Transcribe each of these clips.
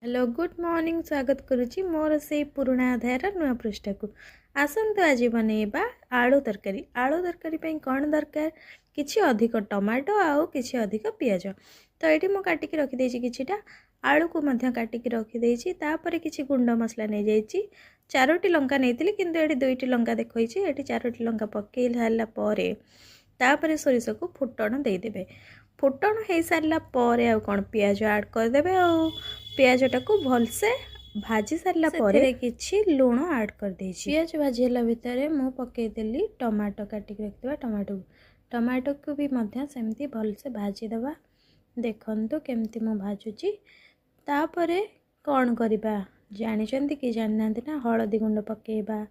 Hello good morning स्वागत करुच्ची मोर से पुराणा अध्यायर नुआ पृष्ठ को आसतु आज बनइबा आलू तरकारी पे कौन दरकार किछि अधिक टमाटो आउ किछि अधिक पियाज तो ये मुझे काटिक रखिदे किछिटा आलू को मध्य काटिक रखिदे तापर किछि गुंड मसला नहीं जाइए 4टी लंका नहीं किंतु ये 2टी लंका देखी ये 4टी लंका पकई सारापर तापर सोरिष को फुटण देदेवे फुटण हो सारा कौन पियाज आड करदे पियाजटा को भलसे भाजी सारा किछि लुण आड कर देछि पियाज भाजीला भितर मु पकईदेली टमाटो काटिक रखिवा टमाटो को भी मध्य सेमती भलसे भाजी दबा देखंतु केमती मु भाजुची तापरे कौन करबा जानिचंती कि जानना ना हळदी गुंड पकेबा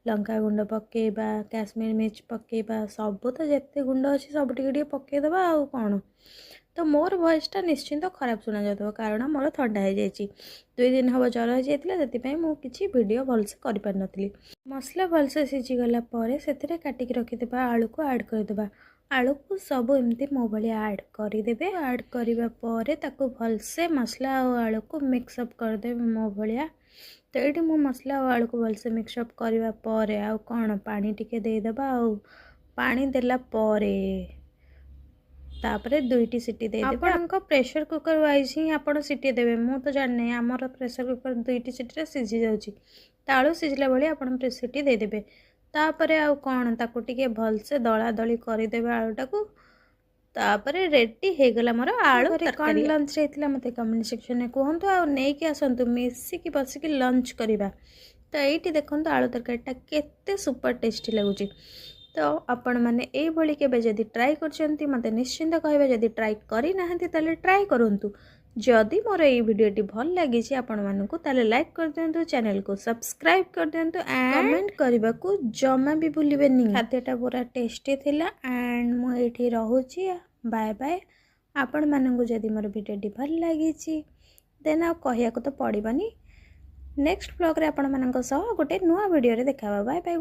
लंका गुंड पकेबा काश्मीर मिर्च पकेबा सब तो जिते गुंड अच्छी सब टे पकईदबा आउ कौन तो मोर वॉइसटा निश्चिंत खराब शुणा जाता कारण मोर थंडा हो जाए 2 दिन हम ज्वर हो जाता से मुझे भिडियो भलसे कर मसला भलसे सीझीगला से काटिक रखिदेबा आलू को आड करदेबा आलू को सब एमती मो भाई आड करदे आड करने भलसे मसला और आलू को मिक्सअप करदे मो भाया तो ये मो मसला और आलू को भलसे मिक्सअप करने आउ कौन पानी टिके देदेबा आउ पानी देला परे तापरे 2टी सीटी दे आपको प्रेशर कुकर वाइज ही आपण सीटी देवे मु तो जाने आमर प्रेशर कुकर 2टी सीटी सीझी जाउची ताळू सीझला बेले आपण सीटी दे देबे तापरे आउ कोन ताको टिके भलसे दळा दळी करि देबे आळूटा को तापरे रेडी हे गला मोर आळू तरकारी लंच रेतला मते कमेंट सेक्शन में कहंतु आ नै कि आसंतु मिसी की बसी की लंच करिबा तो एठी देखंतु आळू तरकारीटा केते सुपर टेस्टी लागुची तो आपण मैंने ये केबे जदि ट्राई करछंती मते निश्चिंत कहबे जदि ट्राई करी नाहंती ताले ट्राई करंतु जदि मोर ये वीडियोटी भल लागी आपण मानकु ताले लाइक कर दियंतु चैनल को सब्सक्राइब कर दियंतु एंड कमेंट करबा को जमा भी भूलिबेनी खाद्यटा पूरा टेस्टी थिला एंड मु एठी रहूची बाय बाय आपण मानकु जदि मोर वीडियोटी भल लागी देन आ कहिया को तो पड़िबनी नेक्स्ट ब्लॉग रे आपण मानक सह गोटे नुआ वीडियो रे देखाबा बाय बाय।